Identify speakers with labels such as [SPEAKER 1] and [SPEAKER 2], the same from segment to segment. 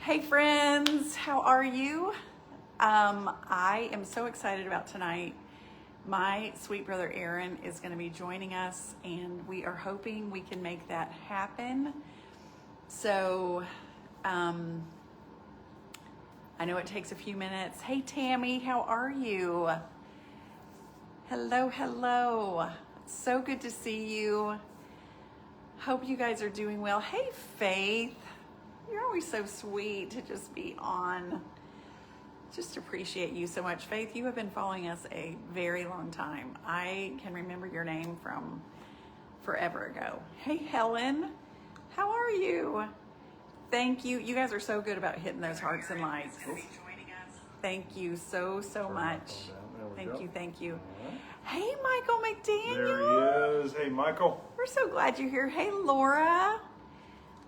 [SPEAKER 1] Hey friends, how are you? I am so excited about tonight. My sweet brother Aaron is going to be joining us, and we are hoping we can make that happen. So, I know it takes a few minutes. Hey Tammy, how are you? Hello, hello. So good to see you. Hope you guys are doing well. Hey Faith, you're always so sweet to just be on. Just appreciate you so much. Faith, you have been following us a very long time. I can remember your name from forever ago. Hey, Helen, how are you? Thank you. You guys are so good about hitting those hearts and likes. Thank you so much. Thank you. Hey, Michael McDaniel.
[SPEAKER 2] There he is. Hey, Michael.
[SPEAKER 1] We're so glad you're here. Hey, Laura,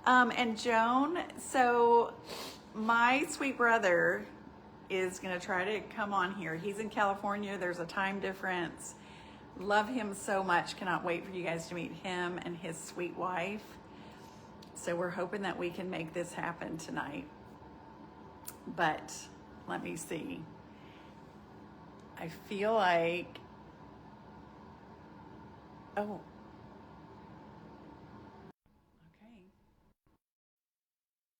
[SPEAKER 1] and Joan. So my sweet brother is going to try to come on here. He's in California. There's a time difference. Love him so much. Cannot wait for you guys to meet him and his sweet wife. So we're hoping that we can make this happen tonight. But let me see. I feel like, oh, okay.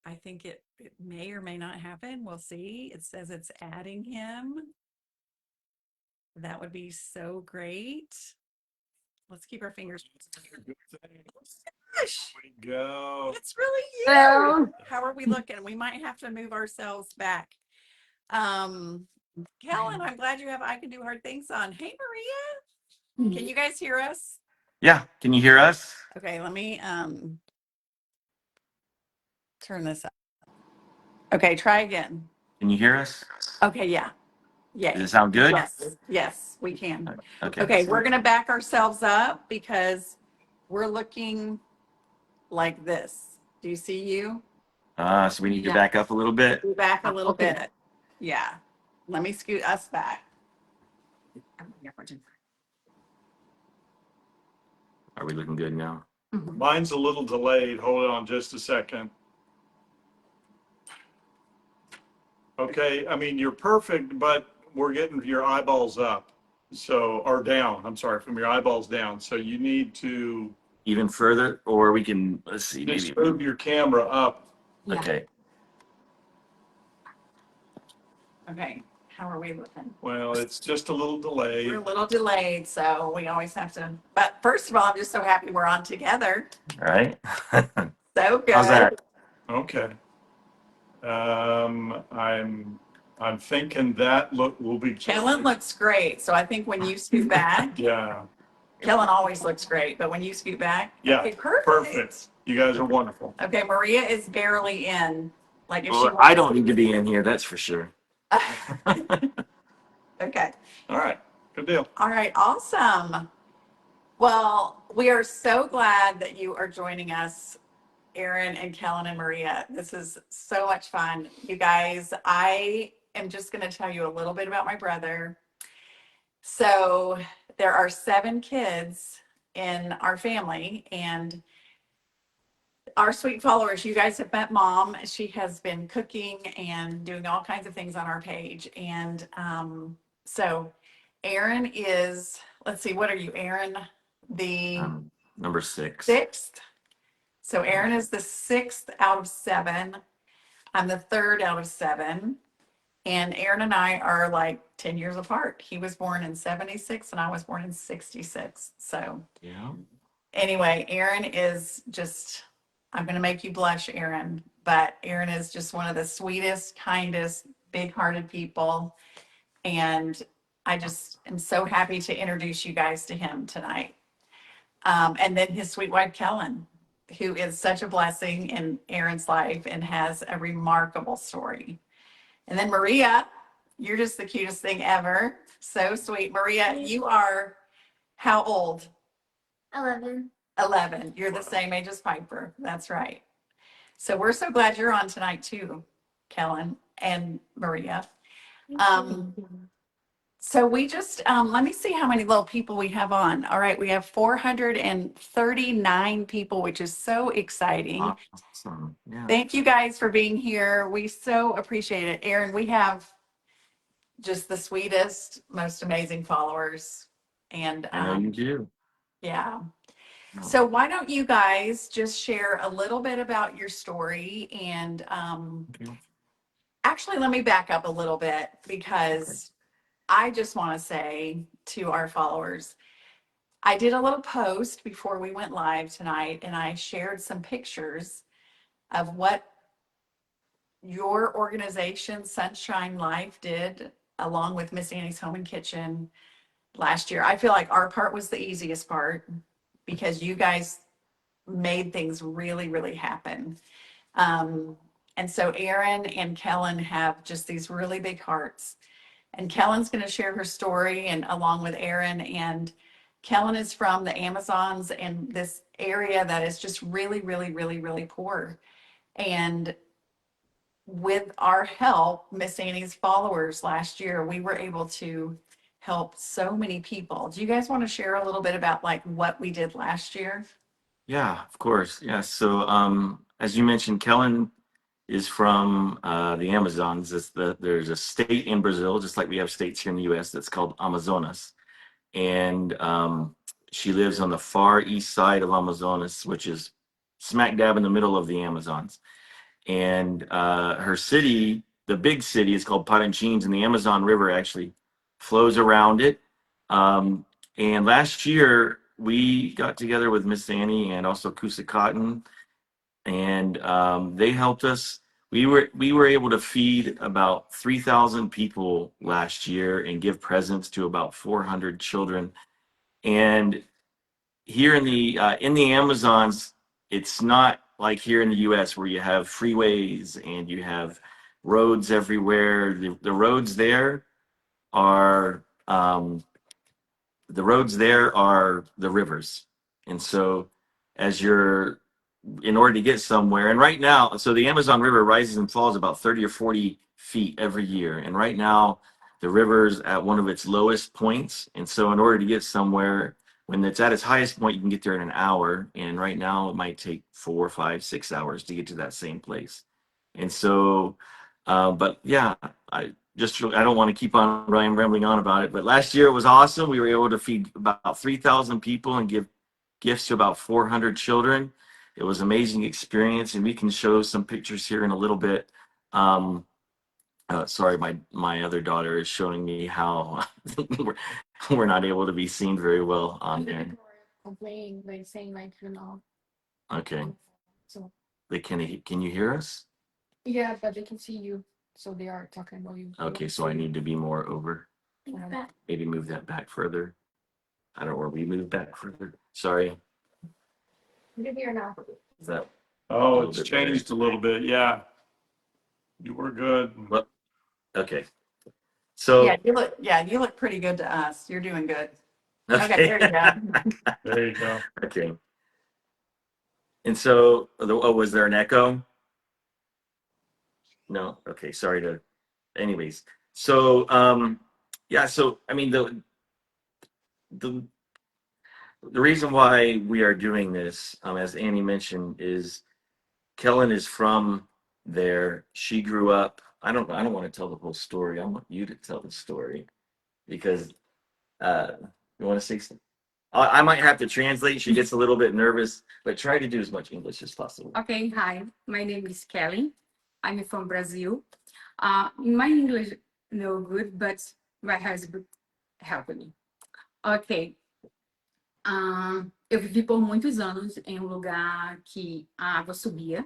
[SPEAKER 1] I think it may or may not happen. We'll see. It says it's adding him. That would be so great. Let's keep our fingers. Gosh,
[SPEAKER 2] We go.
[SPEAKER 1] it's really you.
[SPEAKER 3] Well,
[SPEAKER 1] How are we looking? We might have to move ourselves back. Kellen, I'm glad you have I Can Do Hard Things on. Hey, Maria, can you guys hear us?
[SPEAKER 3] yeah. Can you hear us?
[SPEAKER 1] Okay, let me turn this up. Okay, try again.
[SPEAKER 3] Can you hear us?
[SPEAKER 1] Okay, yeah.
[SPEAKER 3] Does
[SPEAKER 1] Yay.
[SPEAKER 3] it sound good?
[SPEAKER 1] Yes, we can.
[SPEAKER 3] Okay.
[SPEAKER 1] Okay, we're gonna back ourselves up because we're looking like this. Do you see you?
[SPEAKER 3] So we need to back up a little bit.
[SPEAKER 1] Go back a little bit. Yeah. Let me scoot us back.
[SPEAKER 3] Are we looking good now?
[SPEAKER 2] Mine's a little delayed. Hold on just a second. Okay, I mean, you're perfect, but we're getting your eyeballs up. So, or down, I'm sorry, from your eyeballs down. So you need to
[SPEAKER 3] Even further, or we can, let's see, maybe.
[SPEAKER 2] just move your camera up.
[SPEAKER 3] Okay.
[SPEAKER 1] Okay, how are we looking?
[SPEAKER 2] Well, it's just a little delayed.
[SPEAKER 1] We're a little delayed, so we always have to. But first of all, I'm just so happy we're on together.
[SPEAKER 3] All right.
[SPEAKER 1] So good.
[SPEAKER 3] How's that?
[SPEAKER 2] Okay. I'm thinking that look will be.
[SPEAKER 1] Kellen looks great. So I think when you scoot back,
[SPEAKER 2] Yeah.
[SPEAKER 1] Kellen always looks great, but when you scoot back,
[SPEAKER 2] Yeah.
[SPEAKER 1] okay, perfect.
[SPEAKER 2] Perfect. You guys are wonderful.
[SPEAKER 1] Okay, Maria is barely in. Like if she
[SPEAKER 3] Well, I don't need to be in here, that's for sure.
[SPEAKER 1] Okay.
[SPEAKER 2] All right. Good deal.
[SPEAKER 1] All right, awesome. Well, we are so glad that you are joining us, Aaron and Kellen and Maria. This is so much fun. You guys, I am just going to tell you a little bit about my brother. So there are 7 kids in our family, and our sweet followers, you guys have met Mom. She has been cooking and doing all kinds of things on our page. And so Aaron is, let's see, what are you, Aaron? The
[SPEAKER 3] Number 6.
[SPEAKER 1] 6th. So Aaron is the 6th out of 7. I'm the 3rd out of 7. And Aaron and I are like 10 years apart. He was born in 76 and I was born in 66. So
[SPEAKER 3] Yeah.
[SPEAKER 1] anyway, Aaron is just, I'm going to make you blush, Aaron, but Aaron is just one of the sweetest, kindest, big-hearted people. And I just am so happy to introduce you guys to him tonight. And then his sweet wife, Kellen, who is such a blessing in Aaron's life and has a remarkable story. And then Maria, you're just the cutest thing ever. So sweet. Maria, you are how old?
[SPEAKER 4] 11.
[SPEAKER 1] 11. You're the same age as Piper. That's right. So we're so glad you're on tonight too, Kellen and Maria. So we just, let me see how many little people we have on. All right, we have 439 people, which is so exciting.
[SPEAKER 3] Awesome. Yeah.
[SPEAKER 1] Thank you guys for being here. We so appreciate it. Aaron, we have just the sweetest, most amazing followers. And
[SPEAKER 3] I know you do.
[SPEAKER 1] yeah.
[SPEAKER 3] No.
[SPEAKER 1] So why don't you guys just share a little bit about your story and
[SPEAKER 3] Okay.
[SPEAKER 1] actually let me back up a little bit because I just want to say to our followers, I did a little post before we went live tonight and I shared some pictures of what your organization, Sunshine Life, did along with Miss Annie's Home and Kitchen last year. I feel like our part was the easiest part because you guys made things really, really happen. And so Erin and Kellen have just these really big hearts. And Kellen's going to share her story and along with Erin. And Kellen is from the Amazons and this area that is just really, really, really, really poor. And with our help, Miss Annie's followers last year, we were able to help so many people. Do you guys want to share a little bit about like what we did last year?
[SPEAKER 3] Yeah, of course. Yeah. So, as you mentioned, Kellen is from the Amazons. There's a state in Brazil, just like we have states here in the U.S. that's called Amazonas, and she lives on the far east side of Amazonas, which is smack dab in the middle of the Amazons. And her city, the big city, is called Parintins, and the Amazon River actually flows around it. And last year we got together with Miss Annie and also Kusa Cotton, and they helped us. We were able to feed about 3,000 people last year and give presents to about 400 children. And here in the Amazons, it's not like here in the U.S. where you have freeways and you have roads everywhere. The roads there are the rivers, and so as you're in order to get somewhere, and right now, so the Amazon River rises and falls about 30 or 40 feet every year, and right now the river's at one of its lowest points, and so in order to get somewhere when it's at its highest point, you can get there in an hour, and right now it might take 4, 5, 6 hours to get to that same place. And so but yeah, I don't want to keep on rambling on about it, but last year it was awesome. We were able to feed about 3,000 people and give gifts to about 400 children. It was an amazing experience, and we can show some pictures here in a little bit. Sorry, my other daughter is showing me how we're, we're not able to be seen very well on there.
[SPEAKER 4] Complaining, like saying like, you know.
[SPEAKER 3] Okay.
[SPEAKER 4] So
[SPEAKER 3] Can you hear us?
[SPEAKER 4] yeah, but they can see you, so they are talking about you.
[SPEAKER 3] Okay, so I need to be more over.
[SPEAKER 4] Yeah.
[SPEAKER 3] Maybe move that back further. I don't know where we move back further. Sorry.
[SPEAKER 4] You're here now.
[SPEAKER 3] Is that
[SPEAKER 2] Oh,
[SPEAKER 3] little
[SPEAKER 2] it's
[SPEAKER 3] bit better.
[SPEAKER 2] changed a little bit. Yeah. You were good.
[SPEAKER 3] Well, okay. So
[SPEAKER 1] You look pretty good to us. You're doing good. Okay, there you go.
[SPEAKER 2] There you go.
[SPEAKER 3] Okay. And so, was there an echo? No. Okay. Sorry to. Anyways, so yeah. So I mean the reason why we are doing this, as Annie mentioned, is Kellen is from there. She grew up. I don't want to tell the whole story. I want you to tell the story because you want to say something. I might have to translate. She gets a little bit nervous, but try to do as much English as possible.
[SPEAKER 4] Okay, hi. My name is Kelly. I'm from Brazil. My English no good, but my husband helped me. Ok. Eu vivi por muitos anos em um lugar que a água subia.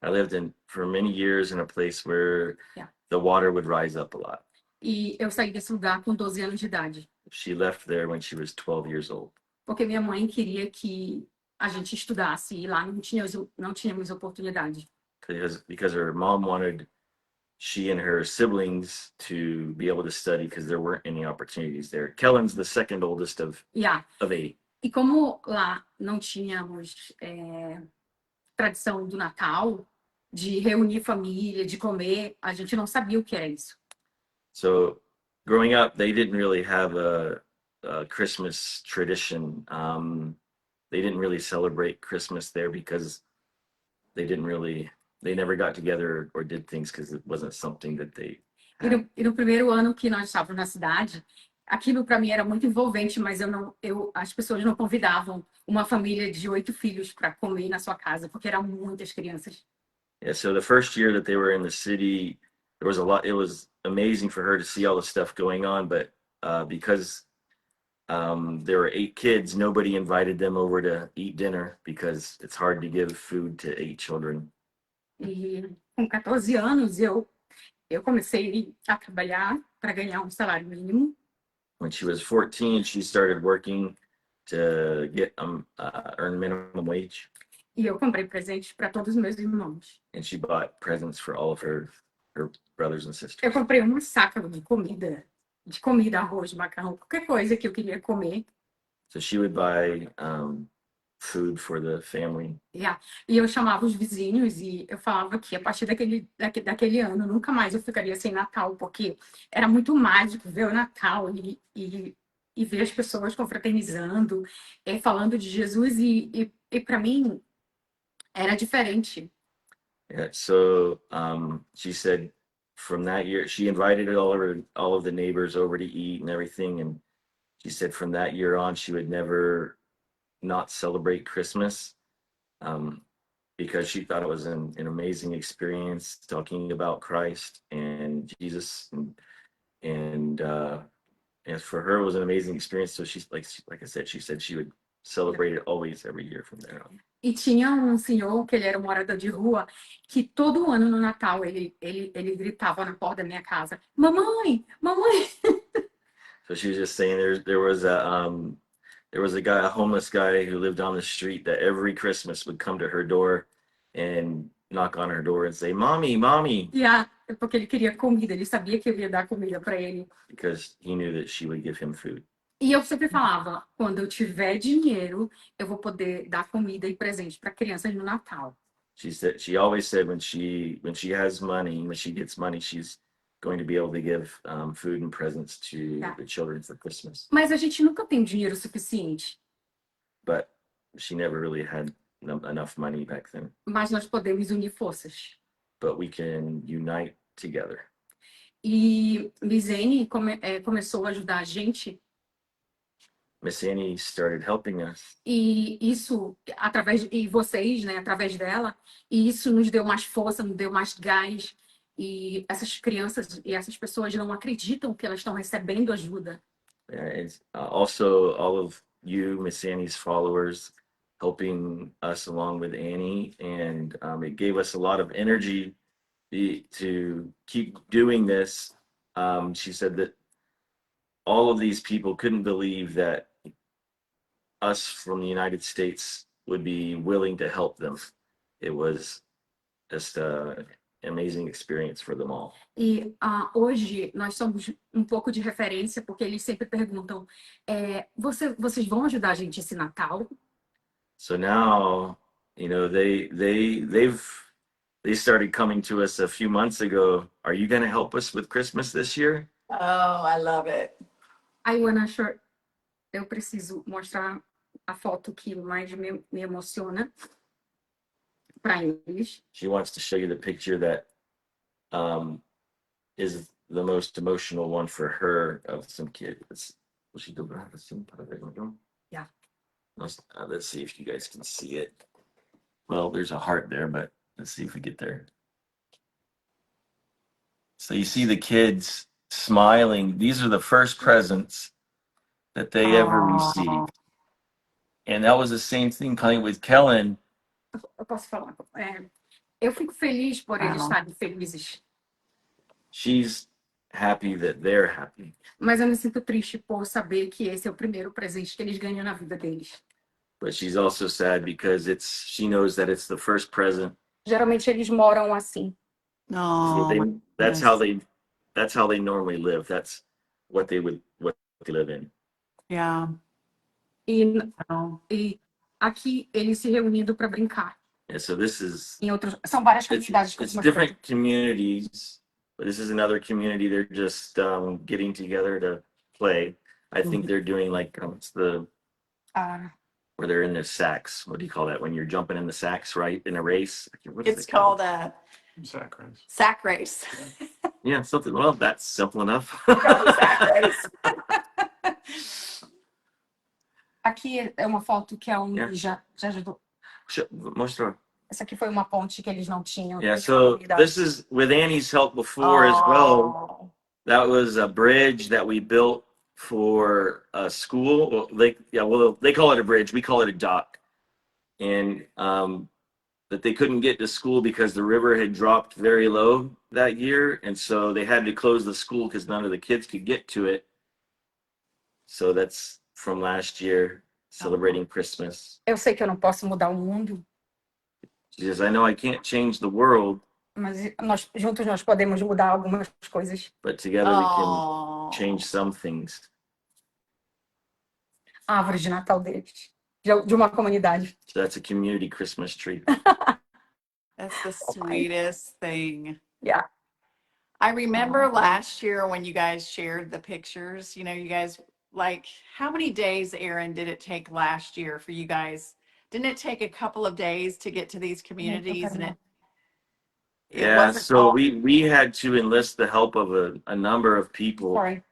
[SPEAKER 3] I lived for many years in a place where
[SPEAKER 4] Yeah.
[SPEAKER 3] the water would rise up a lot.
[SPEAKER 4] E eu saí desse lugar com 12 anos de idade.
[SPEAKER 3] She left there when she was 12 years old
[SPEAKER 4] Porque minha mãe queria que a gente estudasse e lá não tínhamos oportunidade.
[SPEAKER 3] because her mom wanted she and her siblings to be able to study because there weren't any opportunities there. Kellen's the second oldest of
[SPEAKER 4] Yeah.
[SPEAKER 3] 8.
[SPEAKER 4] E como lá não tínhamos tradição do Natal, de reunir família, de comer, a gente não sabia o que era isso.
[SPEAKER 3] So growing up, they didn't really have a Christmas tradition. They didn't really celebrate Christmas there because they didn't really, they never got together or did things because it wasn't something that they had.
[SPEAKER 4] E no primeiro ano que nós estávamos na cidade, aquilo para mim era muito envolvente, mas as pessoas não convidavam uma família de 8 filhos para comer na sua casa, porque eram muitas crianças.
[SPEAKER 3] Yeah, so the first year that they were in the city, there was a lot, it was amazing for her to see all the stuff going on, but because there were 8 kids, nobody invited them over to eat dinner because it's hard to give food to 8 children.
[SPEAKER 4] E com 14 anos eu comecei a trabalhar para ganhar um salário mínimo.
[SPEAKER 3] When she was 14, she started working to get earn minimum wage,
[SPEAKER 4] E eu comprei presentes para todos os meus irmãos.
[SPEAKER 3] and she bought presents for all of her brothers and
[SPEAKER 4] Eu
[SPEAKER 3] sisters.
[SPEAKER 4] comprei uma saca de comida, arroz, macarrão, qualquer coisa que eu queria comer.
[SPEAKER 3] So she would buy food for the family.
[SPEAKER 4] E eu chamava os vizinhos e eu falava que a partir daquele ano nunca mais eu ficaria sem Natal, porque era muito mágico ver o Natal e ver as pessoas confraternizando, falando de Jesus e para mim era diferente.
[SPEAKER 3] Yeah, so she said from that year, she invited all of the neighbors over to eat and everything, and she said from that year on, she would never not celebrate Christmas, because she thought it was an amazing experience talking about Christ and Jesus, and for her it was an amazing experience. So she's like I said, she said she would celebrate it always every year from there on.
[SPEAKER 4] E tinha um senhor, que ele era um morador de rua, que todo ano no Natal ele gritava na porta da minha casa: Mamãe, mamãe!
[SPEAKER 3] So she was just saying there was a guy, a homeless guy who lived on the street that every Christmas would come to her door and knock on her door and say, "Mommy, mommy,"
[SPEAKER 4] Porque ele queria comida, ele sabia que eu ia dar comida para ele.
[SPEAKER 3] because he knew that she would give him food.
[SPEAKER 4] E eu sempre falava, quando eu tiver dinheiro, eu vou poder dar comida e presente para crianças no Natal.
[SPEAKER 3] She always said when she has money, when she gets money, she's going to be able to give food and presents to the children for Christmas.
[SPEAKER 4] Mas a gente nunca tem dinheiro suficiente.
[SPEAKER 3] But she never really had enough money back then.
[SPEAKER 4] Mas nós podemos unir forças.
[SPEAKER 3] But we can unite together.
[SPEAKER 4] E Lizene começou a ajudar a gente.
[SPEAKER 3] Miss Annie started helping us.
[SPEAKER 4] E isso, e vocês, né, através dela, e isso nos deu mais força, nos deu mais gás. E essas crianças e essas pessoas não acreditam que elas estão recebendo ajuda.
[SPEAKER 3] And also all of you, Miss Annie's followers, helping us along with Annie, and it gave us a lot of energy to keep doing this. She said that all of these people couldn't believe that us from the United States would be willing to help them. It was just an amazing experience for them all.
[SPEAKER 4] E hoje nós somos um pouco de referência, porque eles sempre perguntam: vocês vão ajudar a gente esse Natal?
[SPEAKER 3] So now, you know, they started coming to us a few months ago. Are you going to help us with Christmas this year?
[SPEAKER 1] Oh, I love it.
[SPEAKER 4] Eu preciso mostrar a foto que mais me emociona para eles.
[SPEAKER 3] She wants to show you the picture that is the most emotional one for her of some kid.
[SPEAKER 4] Yeah.
[SPEAKER 3] Let's see if you guys can see it. Well, there's a heart there, but let's see if we get there. So you see the kids smiling. These are the first presents that they ever received. And that was the same thing with Kellen.
[SPEAKER 4] Eu posso falar. Eu fico feliz por eles estarem felizes.
[SPEAKER 3] She's happy that they're happy.
[SPEAKER 4] Mas eu me sinto triste por saber que esse é o primeiro presente que eles ganham na vida deles.
[SPEAKER 3] But she's also sad because she knows that it's the first present.
[SPEAKER 4] Geralmente eles moram assim.
[SPEAKER 1] No.
[SPEAKER 3] That's how they normally live. That's what they live in.
[SPEAKER 1] Yeah.
[SPEAKER 4] E aqui eles se reunindo para brincar.
[SPEAKER 3] Yeah, so this is
[SPEAKER 4] São várias comunidades que
[SPEAKER 3] it's different communities, but this is another community. They're just getting together to play. I think they're doing like it's the where they're in the sacks. What do you call that when you're jumping in the sacks, right? In a race. What is
[SPEAKER 1] It's
[SPEAKER 3] it called?
[SPEAKER 1] called a
[SPEAKER 2] Sack race.
[SPEAKER 1] sack race.
[SPEAKER 3] Yeah, something. Well, that's simple enough.
[SPEAKER 1] Probably sack race.
[SPEAKER 4] Aqui é uma foto que a
[SPEAKER 3] Yeah.
[SPEAKER 4] Uni já ajudou.
[SPEAKER 3] Mostra.
[SPEAKER 4] Essa aqui foi uma ponte que eles não tinham.
[SPEAKER 3] Yeah, so this is with Annie's help before as well.
[SPEAKER 1] Oh,
[SPEAKER 3] That was a bridge that we built for a school. Well, they call it a bridge. We call it a dock. And that they couldn't get to school because the river had dropped very low that year, and so they had to close the school because none of the kids could get to it. So that's from last year, celebrating Christmas.
[SPEAKER 4] Eu sei que eu não posso mudar o mundo,
[SPEAKER 3] She says, I know I can't change the world,
[SPEAKER 4] mas juntos nós podemos mudar algumas coisas.
[SPEAKER 3] but together we can
[SPEAKER 1] oh.
[SPEAKER 3] change some things.
[SPEAKER 4] A árvore de Natal deles, de uma comunidade.
[SPEAKER 3] So that's a community Christmas tree.
[SPEAKER 1] That's the sweetest thing.
[SPEAKER 4] Yeah.
[SPEAKER 1] I remember last year when you guys shared the pictures, you know, you guys, like, how many days, Aaron, did it take last year for you guys? Didn't it take a couple of days to get to these communities? And it
[SPEAKER 3] Yeah,
[SPEAKER 1] wasn't
[SPEAKER 3] so
[SPEAKER 1] all-
[SPEAKER 3] we had to enlist the help of a number of people.
[SPEAKER 4] Sorry.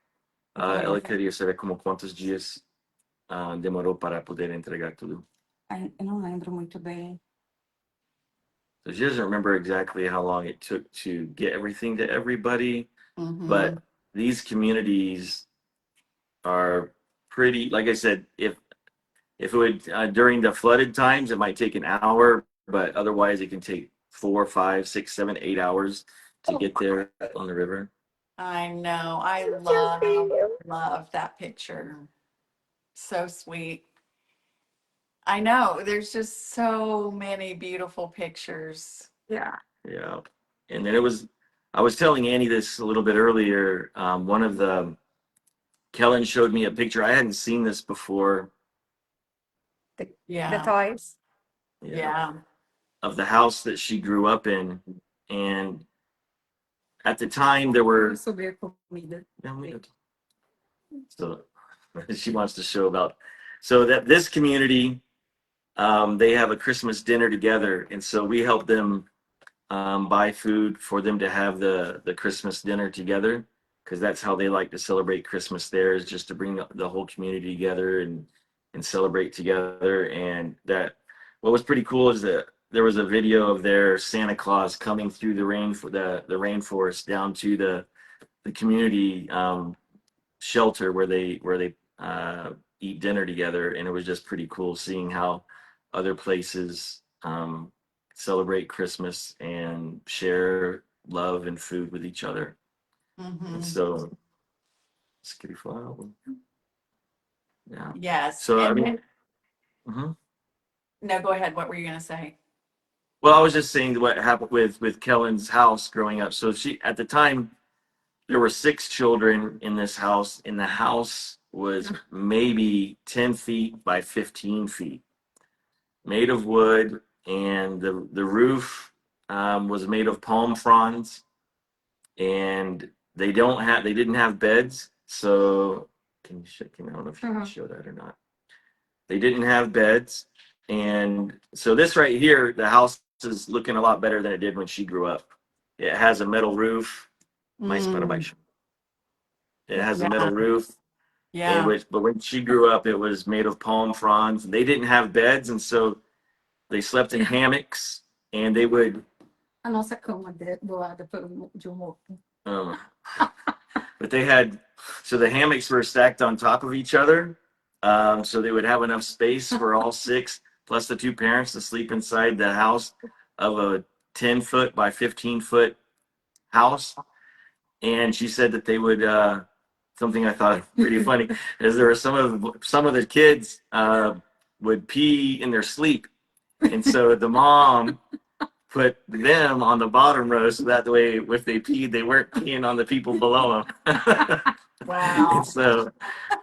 [SPEAKER 3] Ela queria saber como quantos dias demorou para poder entregar tudo.
[SPEAKER 4] Ai, eu não lembro muito bem.
[SPEAKER 3] So she doesn't remember exactly how long it took to get everything to everybody,
[SPEAKER 1] Mhm.
[SPEAKER 3] but these communities are pretty, like I said, if it would during the flooded times, it might take an hour, but otherwise it can take 4, 5, 6, 7, 8 hours to get there on the river.
[SPEAKER 1] I know. I love that picture. So sweet. I know. There's just so many beautiful pictures.
[SPEAKER 4] Yeah.
[SPEAKER 3] Yeah. And then I was telling Annie this a little bit earlier. Kellen showed me a picture. I hadn't seen this before.
[SPEAKER 4] The
[SPEAKER 1] Yeah.
[SPEAKER 4] toys.
[SPEAKER 1] Yeah.
[SPEAKER 3] Of the house that she grew up in. And at the time there were,
[SPEAKER 4] Sobre a comida.
[SPEAKER 3] so she wants to show about, so that this community, they have a Christmas dinner together. And so we help them buy food for them to have the Christmas dinner together, because that's how they like to celebrate Christmas there, is just to bring the whole community together and celebrate together. And that what was pretty cool is that there was a video of their Santa Claus coming through the rainforest down to the community shelter where they eat dinner together, and it was just pretty cool seeing how other places celebrate Christmas and share love and food with each other.
[SPEAKER 1] Mhm.
[SPEAKER 3] And so, yeah.
[SPEAKER 1] Yes.
[SPEAKER 3] So I
[SPEAKER 1] And
[SPEAKER 3] mean,
[SPEAKER 1] then-
[SPEAKER 3] mhm.
[SPEAKER 1] no, go ahead. What were you going to say?
[SPEAKER 3] Well, I was just saying what happened with Kellen's house growing up. So she, at the time, there were 6 children in this house, and the house was maybe 10 feet by 15 feet, made of wood, and the roof was made of palm fronds, and they didn't have beds. So I don't know if you can show that or not. They didn't have beds, and so this right here, the house is looking a lot better than it did when she grew up. It has a metal roof.
[SPEAKER 1] Mm.
[SPEAKER 3] It has a metal roof.
[SPEAKER 1] Yeah.
[SPEAKER 3] But when she grew up, it was made of palm fronds. They didn't have beds, and so they slept in hammocks, and they would.
[SPEAKER 4] A nossa cama do lado de morto.
[SPEAKER 3] But they had, so the hammocks were stacked on top of each other, so they would have enough space for all 6 plus the 2 parents to sleep inside the house of a 10-foot by 15-foot house. And she said that they would, something I thought pretty funny is there were some of the kids would pee in their sleep, and so the mom put them on the bottom row so that way if they peed, they weren't peeing on the people below them.
[SPEAKER 1] Wow.
[SPEAKER 3] And so,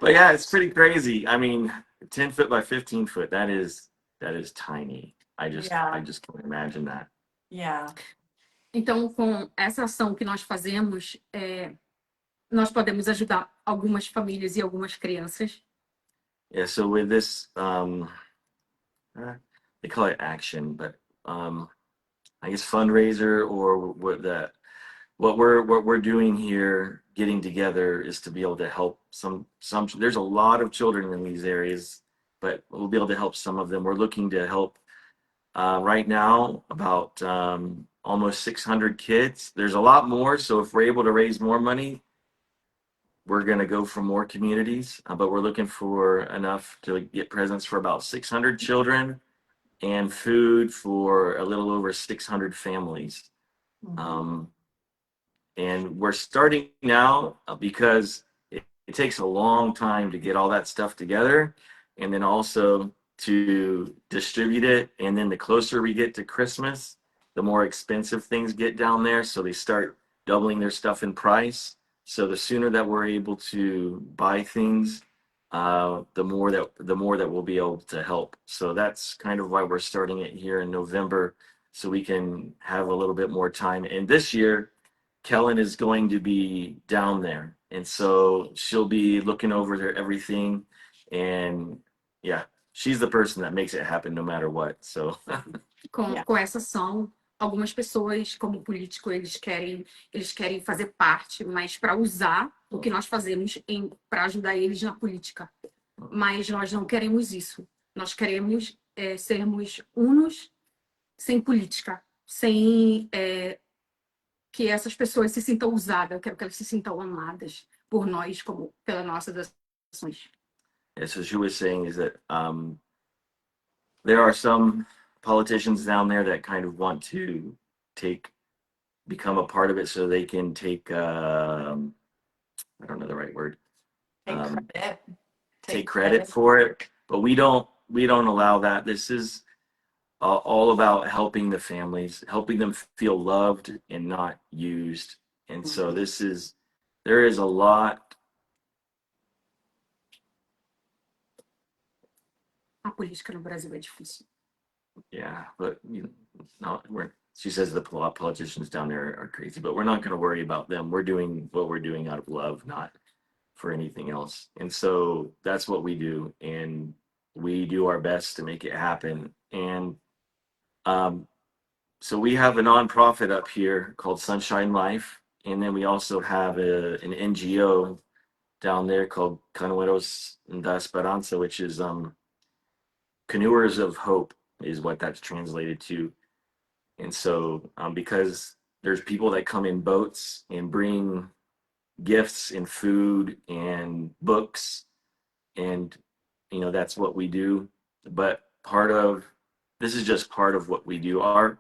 [SPEAKER 3] but yeah, it's pretty crazy. I mean, 10 foot by 15 foot, that is tiny. I just can't imagine that.
[SPEAKER 1] Yeah.
[SPEAKER 4] Então, com essa ação que nós fazemos, nós podemos ajudar algumas famílias e algumas crianças.
[SPEAKER 3] Yeah, so with this, they call it action, but I guess fundraiser, or what we're doing here, getting together, is to be able to help some. There's a lot of children in these areas, but we'll be able to help some of them. We're looking to help right now about almost 600 kids. There's a lot more, so if we're able to raise more money, we're going to go for more communities, but we're looking for enough to get presents for about 600 children and food for a little over 600 families. And we're starting now because it takes a long time to get all that stuff together, and then also to distribute it. And then the closer we get to Christmas, the more expensive things get down there. So they start doubling their stuff in price. So the sooner that we're able to buy things, the more that we'll be able to help. So that's kind of why we're starting it here in November, so we can have a little bit more time. And this year, Kellen is going to be down there, and so she'll be looking over there everything. And yeah, she's the person that makes it happen no matter what. So
[SPEAKER 4] Com essa ação, algumas pessoas, como político, eles querem fazer parte, mas para usar o que nós fazemos para ajudar eles na política. Mas nós não queremos isso. Nós queremos sermos unos sem política, sem que essas pessoas se sintam usadas. Eu quero que elas se sintam amadas por nós, como pelas nossas ações.
[SPEAKER 3] yeah, so she was saying is that there are some politicians down there that kind of want to become a part of it, so they can take I don't know the right word. Take credit for it, but we don't allow that. This is all about helping the families, helping them feel loved and not used. And so there is a lot.
[SPEAKER 4] A política no Brasil é difícil.
[SPEAKER 3] Yeah, but she says the politicians down there are crazy, but we're not going to worry about them. We're doing what we're doing out of love, not for anything else. And so that's what we do, and we do our best to make it happen. And so we have a nonprofit up here called Sunshine Life, and then we also have an NGO down there called Canoeros da Esperanza, which is Canoers of Hope is what that's translated to. And so because there's people that come in boats and bring gifts and food and books, and that's what we do. But this is just part of what we do. Our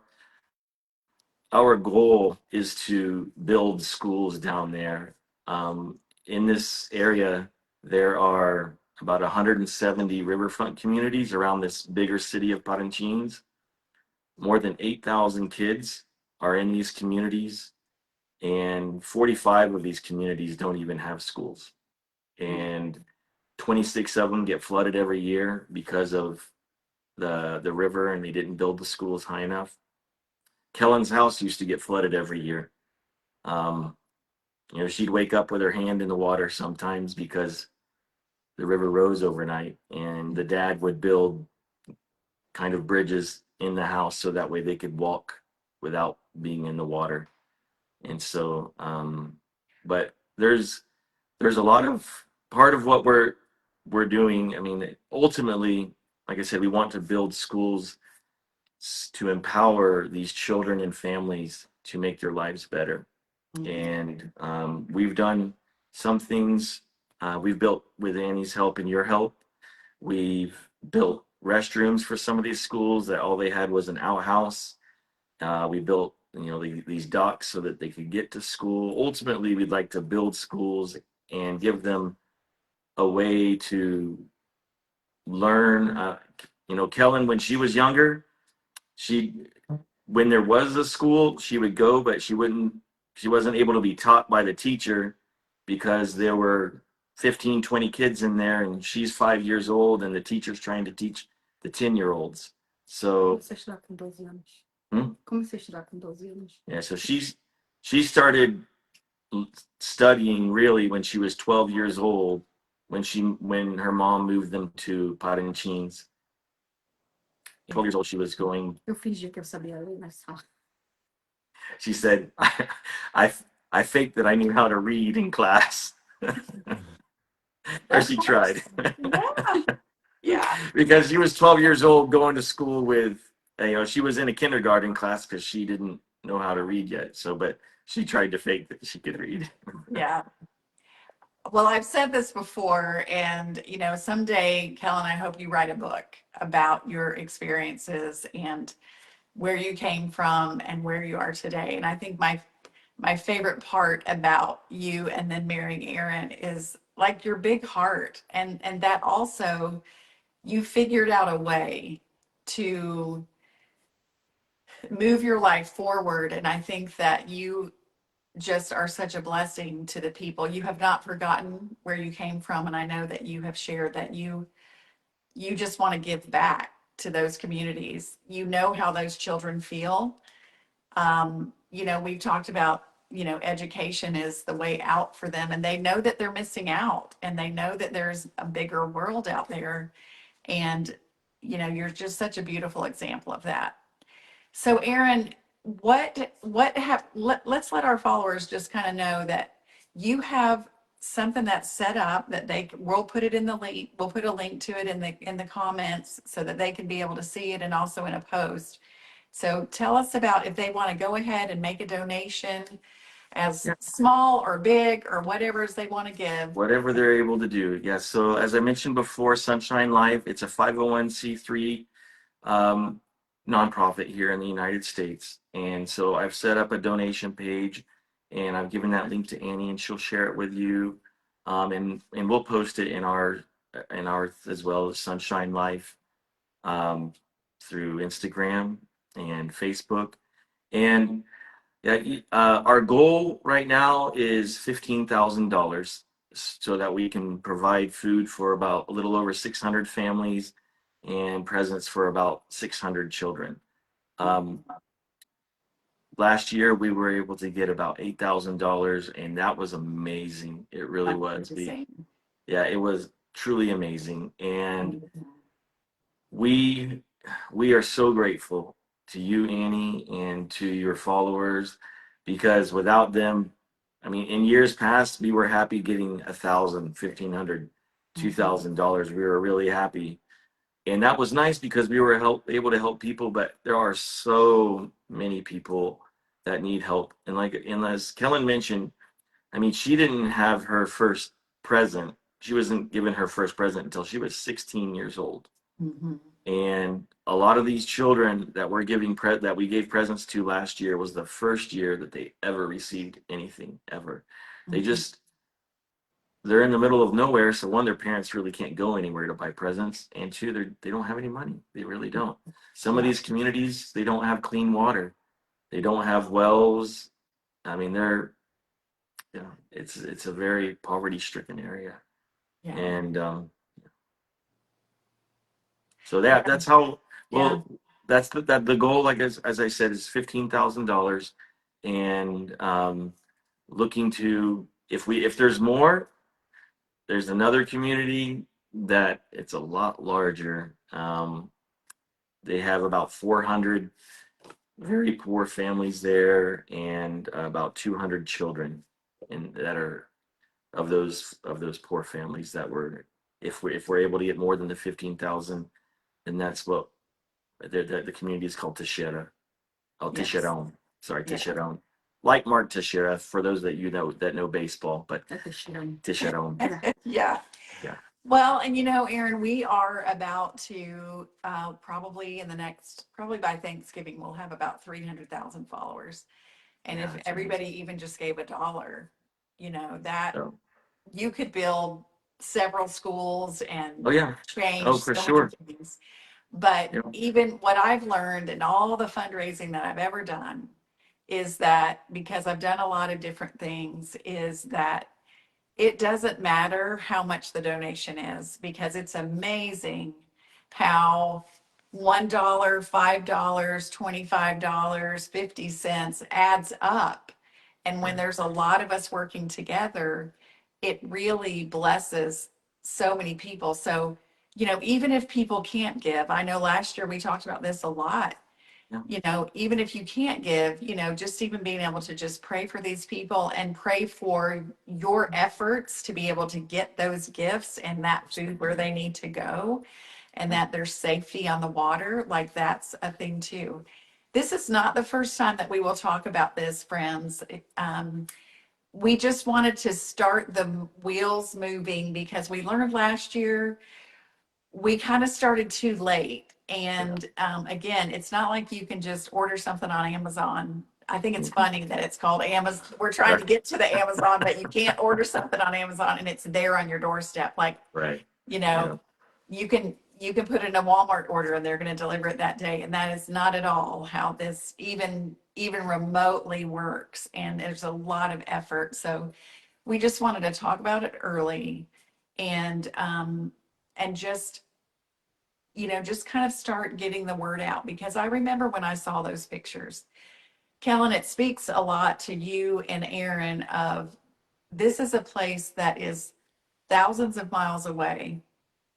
[SPEAKER 3] goal is to build schools down there. In this area, there are about 170 riverfront communities around this bigger city of Parintins. More than 8,000 kids are in these communities, and 45 of these communities don't even have schools. And 26 of them get flooded every year because of the river, and they didn't build the schools high enough. Kellen's house used to get flooded every year. She'd wake up with her hand in the water sometimes because the river rose overnight, and the dad would build kind of bridges in the house so that way they could walk without being in the water. And so but there's a lot of part of what we're doing. I mean, ultimately, like I said, we want to build schools to empower these children and families to make their lives better. And we've done some things. We've built, with Annie's help and your help, we've built restrooms for some of these schools that all they had was an outhouse. We built these docks so that they could get to school. Ultimately, we'd like to build schools and give them a way to learn. Kellen, when she was younger, when there was a school, she would go, but she wasn't able to be taught by the teacher because there were 15, 20 kids in there, and she's 5 years old, and the teacher's trying to teach the 10-year-olds. So
[SPEAKER 4] Você está com 12 anos. Comecei a estudar com 12 anos.
[SPEAKER 3] Yeah, so she started studying really when she was 12 years old, when her mom moved them to Parintins. 12 years old, she was going.
[SPEAKER 4] Eu fingi que eu sabia ler na sala.
[SPEAKER 3] She said, I, I faked that I knew how to read in class. Or
[SPEAKER 1] Of
[SPEAKER 3] she
[SPEAKER 1] course.
[SPEAKER 3] tried.
[SPEAKER 1] Yeah. Yeah.
[SPEAKER 3] Because she was 12 years old going to school with, she was in a kindergarten class because she didn't know how to read yet. So, but she tried to fake that she could read.
[SPEAKER 1] Yeah. Well, I've said this before, and someday, Kellen, I hope you write a book about your experiences and where you came from and where you are today. And I think my favorite part about you and then marrying Aaron is like your big heart, and that also you figured out a way to move your life forward. And I think that you just are such a blessing to the people. You have not forgotten where you came from, and I know that you have shared that you just want to give back to those communities. You know how those children feel. We've talked about, education is the way out for them, and they know that they're missing out, and they know that there's a bigger world out there. And, you're just such a beautiful example of that. So Aaron, let's let our followers just kind of know that you have something that's set up that we'll put it in the link, we'll put a link to it in the comments so that they can be able to see it, and also in a post. So tell us about if they want to go ahead and make a donation, as
[SPEAKER 3] Yeah.
[SPEAKER 1] small or big or whatever as they want to give.
[SPEAKER 3] Whatever they're able to do. Yes. So as I mentioned before, Sunshine Life, it's a 501c3 nonprofit here in the United States. And so I've set up a donation page, and I've given that link to Annie, and she'll share it with you. And we'll post it in our as well as Sunshine Life, through Instagram and Facebook. And yeah, our goal right now is $15,000 so that we can provide food for about a little over 600 families and presents for about 600 children. Last year we were able to get about $8,000, and that was amazing. It really was. Yeah, it was truly amazing, and we are so grateful to you, Annie, and to your followers, because without them, I mean, in years past, we were happy getting $1,000, $1,500, $2,000. We were really happy, and that was nice because we were able to help people. But there are so many people that need help, and as Kellen mentioned, I mean, she didn't have her first present. She wasn't given her first present until she was 16 years old.
[SPEAKER 1] Mm-hmm.
[SPEAKER 3] And a lot of these children that we're that we gave presents to last year was the first year that they ever received anything ever. They just they're in the middle of nowhere, so one, their parents really can't go anywhere to buy presents, and two, they don't have any money. They really don't. Some of these communities, they don't have clean water. They don't have wells. I mean, it's a very poverty-stricken area.
[SPEAKER 1] Yeah.
[SPEAKER 3] And so that's how, well, that's the goal, like as I said, is $15,000. And looking to, if there's more, there's another community that it's a lot larger. They have about 400 very poor families there, and about 200 children, and that are of those poor families that were, if we're able to get more than the 15,000, then that's what the community is called, Teixeira. Oh,
[SPEAKER 1] Yes.
[SPEAKER 3] Teixeirão. Sorry,
[SPEAKER 1] Yeah.
[SPEAKER 3] Teixeirão. Like Mark Teixeira, for those that that know baseball, but Teixeirão.
[SPEAKER 1] Yeah.
[SPEAKER 3] Yeah.
[SPEAKER 1] Well, and Aaron, we are about to probably by Thanksgiving, we'll have about 300,000 followers. And if everybody even just gave $1, that you could build several schools and change
[SPEAKER 3] for
[SPEAKER 1] so
[SPEAKER 3] sure.
[SPEAKER 1] many things. But even what I've learned in all the fundraising that I've ever done is that, because I've done a lot of different things, is that it doesn't matter how much the donation is, because it's amazing how $1, $5, $25, 50 cents adds up. And when there's a lot of us working together, it really blesses so many people. So, even if people can't give, I know last year we talked about this a lot. Even if you can't give, just even being able to just pray for these people and pray for your efforts to be able to get those gifts and that food where they need to go, and that there's safety on the water, like that's a thing too. This is not the first time that we will talk about this, friends. We just wanted to start the wheels moving because we learned last year we kind of started too late. And again, it's not like you can just order something on Amazon. I think it's funny that it's called Amazon. We're trying to get to the Amazon, but you can't order something on Amazon and it's there on your doorstep. Like,
[SPEAKER 3] Right.
[SPEAKER 1] you can put in a Walmart order and they're going to deliver it that day. And that is not at all how this even remotely works. And there's a lot of effort. So we just wanted to talk about it early and just just kind of start getting the word out, because I remember when I saw those pictures, Kellen, it speaks a lot to you and Aaron of this is a place that is thousands of miles away,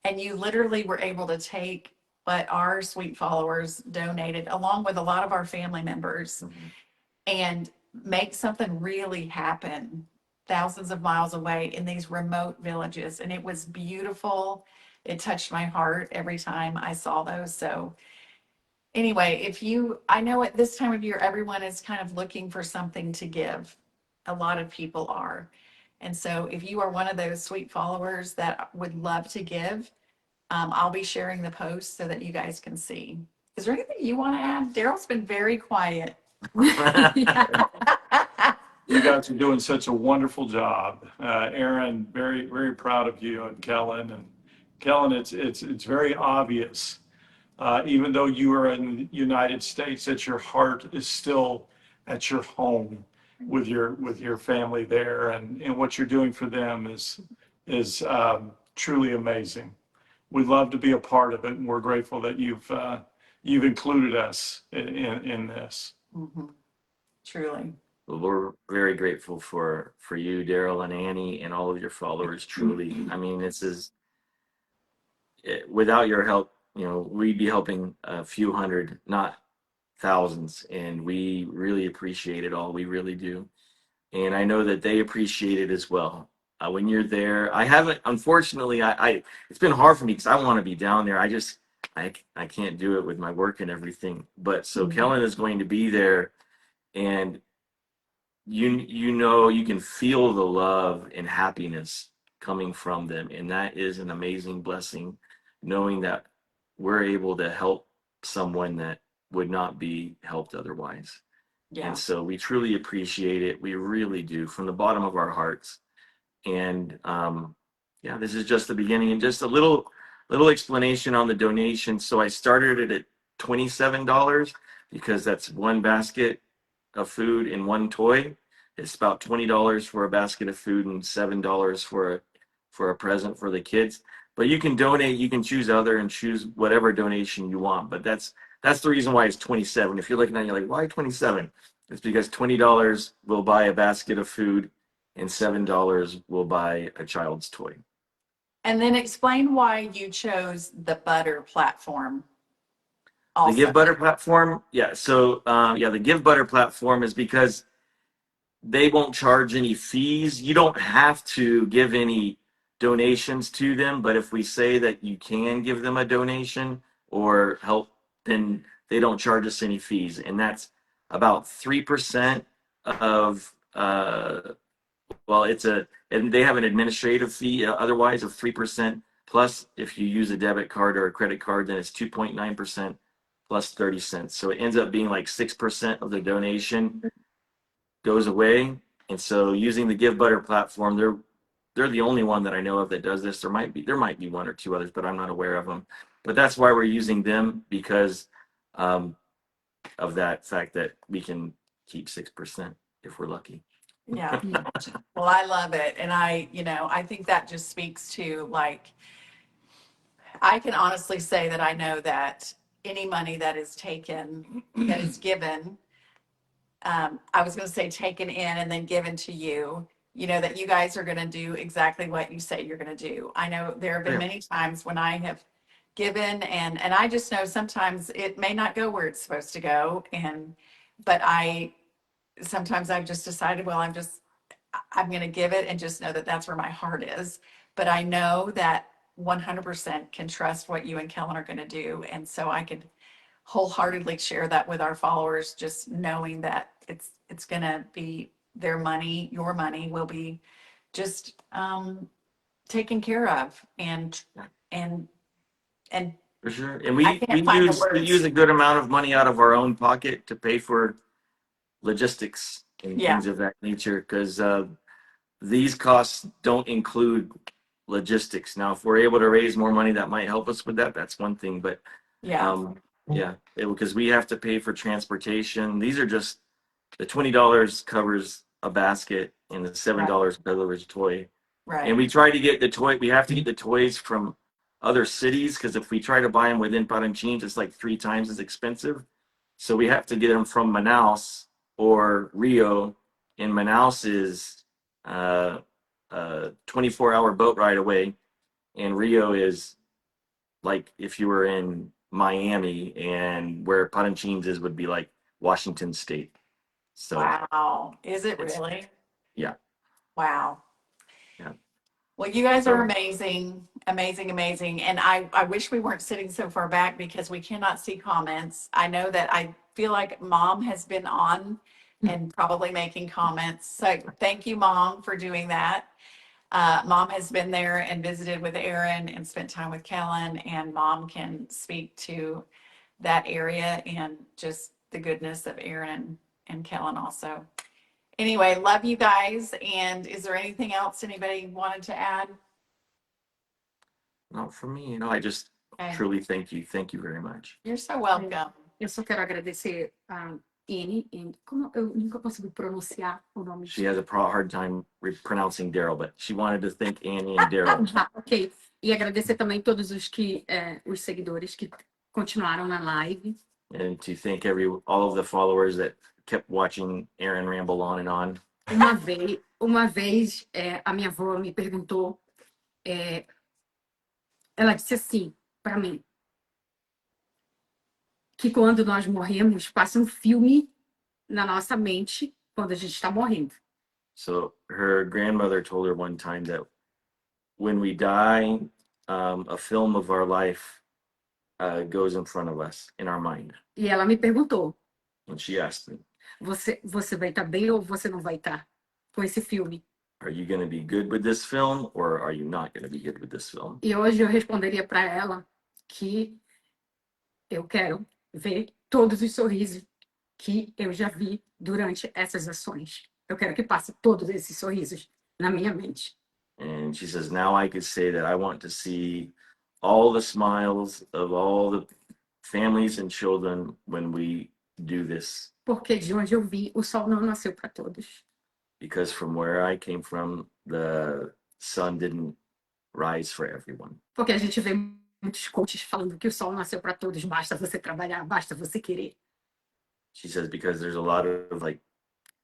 [SPEAKER 1] and you literally were able to take what our sweet followers donated along with a lot of our family members and make something really happen thousands of miles away in these remote villages. And it was beautiful. It touched my heart every time I saw those. So anyway, I know at this time of year, everyone is kind of looking for something to give. A lot of people are. And so if you are one of those sweet followers that would love to give, I'll be sharing the post so that you guys can see. Is there anything you want to add? Daryl's been very quiet.
[SPEAKER 2] You guys are doing such a wonderful job. Aaron, very, very proud of you, and Kellen, it's very obvious, even though you are in the United States, that your heart is still at your home with your family there, and what you're doing for them is truly amazing. We'd love to be a part of it, and we're grateful that you've included us in this.
[SPEAKER 1] Mm-hmm. Truly.
[SPEAKER 3] Well, we're very grateful for you, Daryl and Annie, and all of your followers. Truly, I mean, without your help, we'd be helping a few hundred, not thousands, and we really appreciate it all. We really do, and I know that they appreciate it as well. When you're there, I haven't, unfortunately, it's been hard for me because I want to be down there. I can't do it with my work and everything. But so Kellen is going to be there, and you can feel the love and happiness coming from them, and that is an amazing blessing, knowing that we're able to help someone that would not be helped otherwise.
[SPEAKER 1] Yeah.
[SPEAKER 3] And so we truly appreciate it. We really do, from the bottom of our hearts. And this is just the beginning, and just a little explanation on the donation. So I started it at $27 because that's one basket of food and one toy. It's about $20 for a basket of food and $7 for a present for the kids. But you can donate, you can choose other and choose whatever donation you want. But that's the reason why it's 27. If you're looking at it, you're like, why 27? It's because $20 will buy a basket of food and $7 will buy a child's toy.
[SPEAKER 1] And then explain why you chose the Butter platform. Also.
[SPEAKER 3] The Give Butter platform, yeah. So the Give Butter platform is because they won't charge any fees. You don't have to give any donations to them, but if we say that you can give them a donation or help, then they don't charge us any fees. And that's about 3% of and they have an administrative fee otherwise of 3%. Plus, if you use a debit card or a credit card, then it's 2.9% plus 30 cents. So it ends up being like 6% of the donation goes away. And so using the Give Butter platform, they're the only one that I know of that does this. There might be one or two others, but I'm not aware of them. But that's why we're using them, because of that fact that we can keep 6% if we're lucky.
[SPEAKER 1] Yeah. Well, I love it. And I think that just speaks to, like, I can honestly say that I know that any money that is taken, that is given, I was going to say taken in and then given to you, you know, that you guys are going to do exactly what you say you're going to do. I know there have been
[SPEAKER 3] Yeah.
[SPEAKER 1] many times when I have given and I just know sometimes it may not go where it's supposed to go. But sometimes I've just decided, well, I'm going to give it and just know that that's where my heart is. But I know that 100% can trust what you and Kellen are going to do. And so I could wholeheartedly share that with our followers, just knowing that it's going to be their money, your money will be just taken care of. And
[SPEAKER 3] For sure. And
[SPEAKER 1] I can't find the
[SPEAKER 3] we use
[SPEAKER 1] words.
[SPEAKER 3] a good amount of money out of our own pocket to pay for logistics and
[SPEAKER 1] Yeah,
[SPEAKER 3] things of that nature because these costs don't include logistics. Now, if we're able to raise more money, that might help us with that. That's one thing. But
[SPEAKER 1] yeah,
[SPEAKER 3] yeah, because we have to pay for transportation. These are just the $20 covers a basket and the $7 covers a toy. And
[SPEAKER 1] right.
[SPEAKER 3] we try to get we have to get the toys from other cities because if we try to buy them within Parintins, it's like 3 times as expensive. So we have to get them from Manaus or Rio. And Manaus is a 24-hour boat ride away. And Rio is like if you were in Miami, and where Parintins is would be like Washington State. So
[SPEAKER 1] Wow. Is it
[SPEAKER 3] it's,
[SPEAKER 1] really?
[SPEAKER 3] yeah,
[SPEAKER 1] Wow.
[SPEAKER 3] yeah.
[SPEAKER 1] Well, you guys are
[SPEAKER 3] So
[SPEAKER 1] amazing, amazing, amazing. And I wish we weren't sitting so far back because we cannot see comments. I know that I feel like Mom has been on and probably making comments. So thank you, Mom, for doing that. Mom has been there and visited with Aaron and spent time with Kellen, and Mom can speak to that area and just the goodness of Aaron and Kellen also. Anyway, love you guys. And is there anything else anybody wanted to add?
[SPEAKER 3] not for me, I just
[SPEAKER 1] Okay.
[SPEAKER 3] truly thank you. Thank you very much.
[SPEAKER 1] You're so welcome.
[SPEAKER 4] Eu só quero agradecer a N, como eu nunca consigo pronunciar o nome
[SPEAKER 3] She has a hard time pronouncing Daryl, but she wanted to thank Annie and Daryl.
[SPEAKER 4] Ok. E agradecer também todos os seguidores que continuaram na live.
[SPEAKER 3] And to thank all of the followers that kept watching Aaron ramble on and on.
[SPEAKER 4] Uma vez a minha avó me perguntou, ela disse assim para mim, que quando nós morremos, passa um filme na nossa mente quando a gente está morrendo.
[SPEAKER 3] So her grandmother told her one time that when we die, a film of our life goes in front of us, in our mind.
[SPEAKER 4] E ela me perguntou,
[SPEAKER 3] And she asked me,
[SPEAKER 4] você vai estar bem ou você não vai estar com esse filme?
[SPEAKER 3] are you going to be good with this film or are you not going to be good with this film?
[SPEAKER 4] E hoje eu responderia para ela que eu quero ver todos os sorrisos que eu já vi durante essas ações. Eu quero que passe todos esses sorrisos na minha mente.
[SPEAKER 3] And she says, now I could say that I want to see all the smiles of all the families and children when we do this.
[SPEAKER 4] Porque de onde eu vi, o sol não nasceu para todos.
[SPEAKER 3] Because from where I came from, the sun didn't rise for everyone.
[SPEAKER 4] Porque a gente vê muitos coaches falando que o sol nasceu para todos, basta você trabalhar, basta você querer.
[SPEAKER 3] She says, because there's a lot of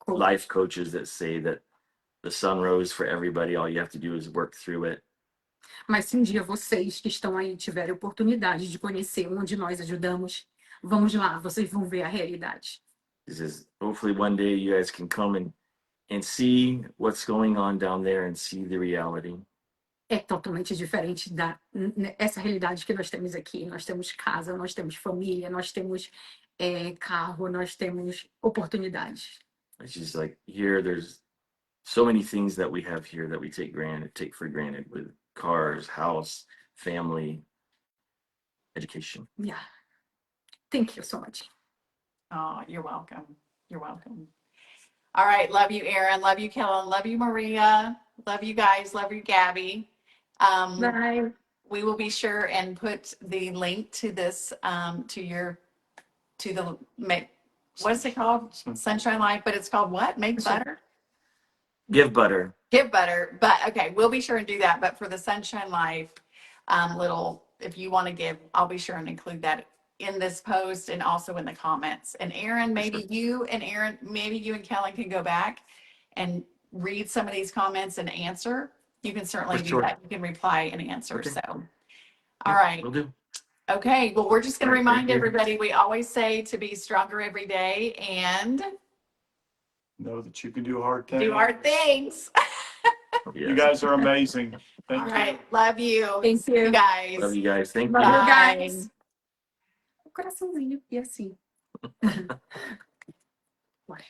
[SPEAKER 3] life coaches that say that the sun rose for everybody, all you have to do is work through it.
[SPEAKER 4] Mas se um dia vocês que estão aí tiverem oportunidade de conhecer onde nós ajudamos, vamos lá, vocês vão ver a realidade.
[SPEAKER 3] She says, hopefully one day you guys can come and see what's going on down there and see the reality.
[SPEAKER 4] É totalmente diferente essa realidade que nós temos aqui. Nós temos casa, nós temos família, nós temos carro, nós temos oportunidades.
[SPEAKER 3] She's like, here, there's so many things that we have here that we take for granted with cars, house, family, education.
[SPEAKER 4] Yeah. Thank you so much.
[SPEAKER 1] Oh, you're welcome. You're welcome. All right. Love you, Aaron. Love you, Kellen. Love you, Maria. Love you guys. Love you, Gabby.
[SPEAKER 4] Bye.
[SPEAKER 1] We will be sure and put the link to this, what is it called? Sunshine Life, but it's called what? Make butter?
[SPEAKER 3] Give butter.
[SPEAKER 1] Give butter. But okay, we'll be sure and do that. But for the Sunshine Life, if you want to give, I'll be sure and include that in this post and also in the comments. And Aaron, maybe you and Kelly can go back and read some of these comments and answer. You can certainly
[SPEAKER 3] For
[SPEAKER 1] do
[SPEAKER 3] sure.
[SPEAKER 1] that. You can reply and answer.
[SPEAKER 3] Okay.
[SPEAKER 1] So, all right.
[SPEAKER 3] Will do.
[SPEAKER 1] Okay. Well, we're just going
[SPEAKER 3] All
[SPEAKER 1] to
[SPEAKER 3] right,
[SPEAKER 1] remind
[SPEAKER 3] thank you.
[SPEAKER 1] everybody, we always say to be stronger every day and
[SPEAKER 2] Know that you can do hard things.
[SPEAKER 1] do hard things.
[SPEAKER 2] You
[SPEAKER 3] Yes.
[SPEAKER 2] guys are amazing. Thank
[SPEAKER 1] All
[SPEAKER 2] you.
[SPEAKER 1] right. Love you.
[SPEAKER 4] Thank
[SPEAKER 1] See you
[SPEAKER 4] you.
[SPEAKER 1] guys.
[SPEAKER 3] Love you guys. Thank
[SPEAKER 4] Love
[SPEAKER 3] you.
[SPEAKER 4] you
[SPEAKER 1] Bye.
[SPEAKER 4] guys. O coraçãozinho e assim. Vai.